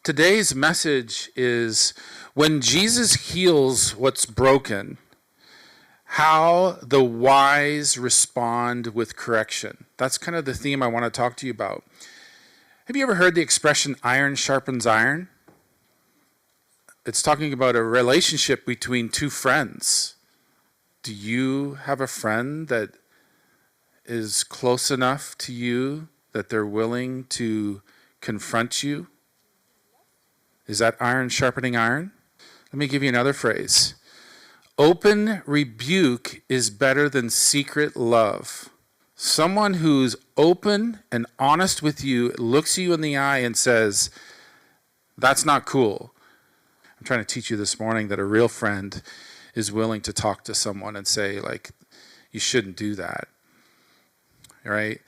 Today's message is when Jesus heals what's broken, how the wise respond with correction. That's kind of the theme I want to talk to you about. Have you ever heard the expression iron sharpens iron? It's talking about a relationship between two friends. Do you have a friend that is close enough to you that they're willing to confront you? Is that iron sharpening iron? Let me give you another phrase. Open rebuke is better than secret love. Someone who's open and honest with you, looks you in the eye and says, that's not cool. I'm trying to teach you this morning that a real friend is willing to talk to someone and say, like, you shouldn't do that. All right?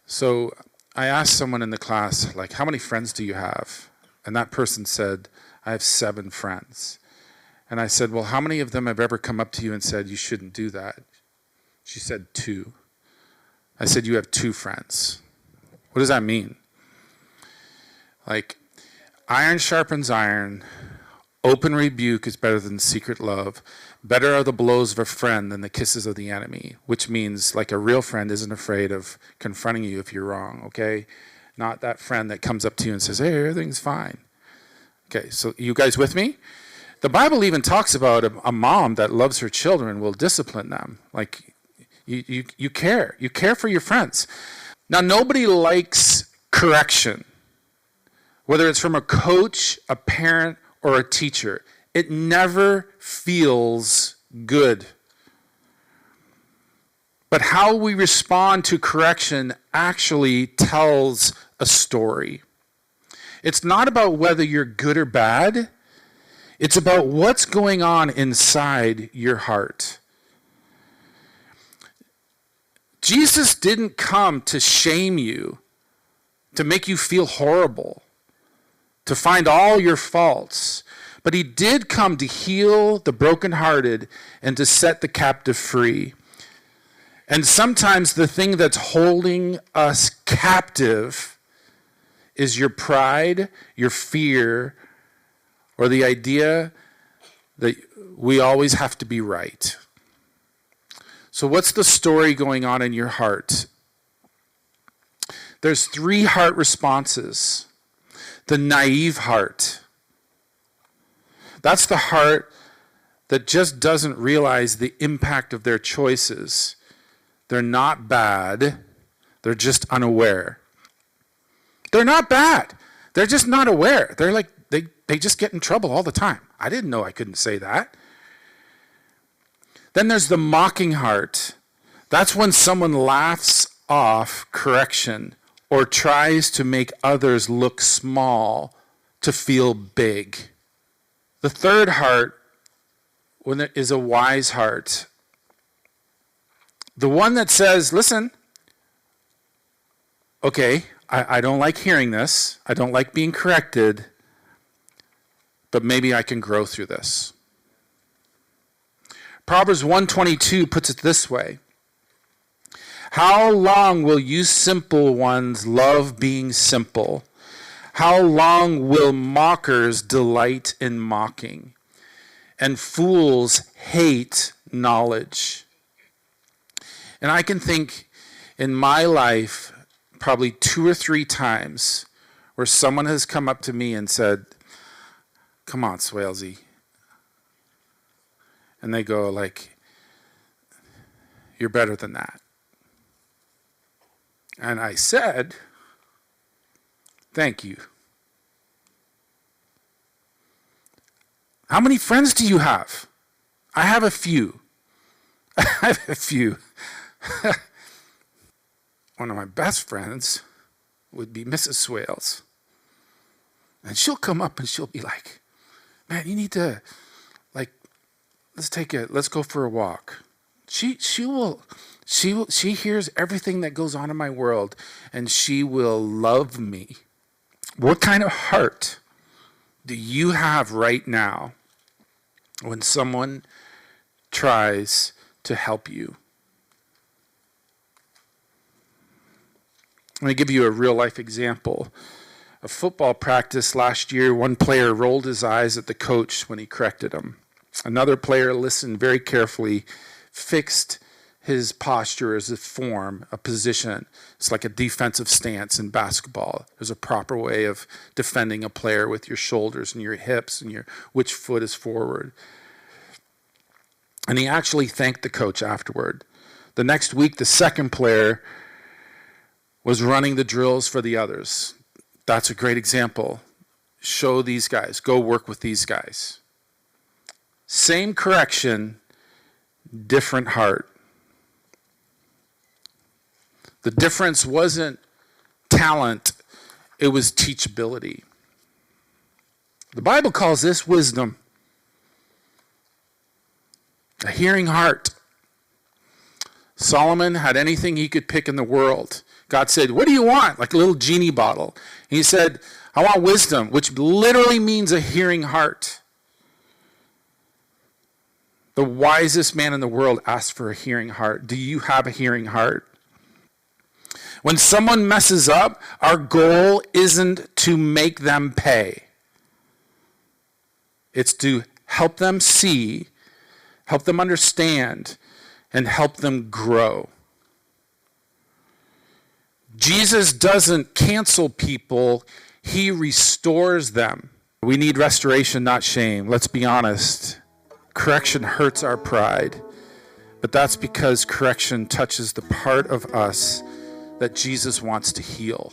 So I asked someone in the class, like, how many friends do you have? And that person said, I have 7 friends. And I said, well, how many of them have ever come up to you and said, you shouldn't do that? She said 2. I said, you have 2 friends. What does that mean? Like, iron sharpens iron. Open rebuke is better than secret love. Better are the blows of a friend than the kisses of the enemy, which means like a real friend isn't afraid of confronting you if you're wrong, okay? Not that friend that comes up to you and says, hey, everything's fine. Okay, so you guys with me? The Bible even talks about a mom that loves her children will discipline them. Like, you care. You care for your friends. Now, nobody likes correction, whether it's from a coach, a parent, or a teacher. It never feels good. But how we respond to correction actually tells a story. It's not about whether you're good or bad. It's about what's going on inside your heart. Jesus didn't come to shame you, to make you feel horrible, to find all your faults. But he did come to heal the brokenhearted and to set the captive free. And sometimes the thing that's holding us captive is your pride, your fear, or the idea that we always have to be right. So what's the story going on in your heart? There's 3 heart responses. The naive heart. That's the heart that just doesn't realize the impact of their choices. They're not bad. They're just unaware. They're not bad. They're just not aware. They're like, they just get in trouble all the time. I didn't know I couldn't say that. Then there's the mocking heart. That's when someone laughs off correction or tries to make others look small to feel big. The third heart is a wise heart. The one that says, listen, okay, I don't like hearing this. I don't like being corrected, but maybe I can grow through this. Proverbs 1:22 puts it this way. How long will you simple ones love being simple? How long will mockers delight in mocking? And fools hate knowledge. And I can think in my life probably 2 or 3 times where someone has come up to me and said, come on, Swalesy. And they go like, you're better than that. And I said, thank you. How many friends do you have? I have a few. I have a few. One of my best friends would be Mrs. Swales. And she'll come up and she'll be like, man, you need to, like, let's go for a walk. She hears everything that goes on in my world, and she will love me. What kind of heart do you have right now when someone tries to help you? I'm going to give you a real life example A football practice last year, one player rolled his eyes at the coach when he corrected him. Another player listened very carefully, fixed his posture as a form, a position. It's like a defensive stance in basketball. There's a proper way of defending a player with your shoulders and your hips and which foot is forward. And he actually thanked the coach afterward. The next week, the second player was running the drills for the others. That's a great example. Show these guys. Go work with these guys. Same correction, different heart. The difference wasn't talent, it was teachability. The Bible calls this wisdom. A hearing heart. Solomon had anything he could pick in the world. God said, what do you want? Like a little genie bottle. And he said, I want wisdom, which literally means a hearing heart. The wisest man in the world asked for a hearing heart. Do you have a hearing heart? When someone messes up, our goal isn't to make them pay. It's to help them see, help them understand, and help them grow. Jesus doesn't cancel people, he restores them. We need restoration, not shame. Let's be honest. Correction hurts our pride, but that's because correction touches the part of us that Jesus wants to heal.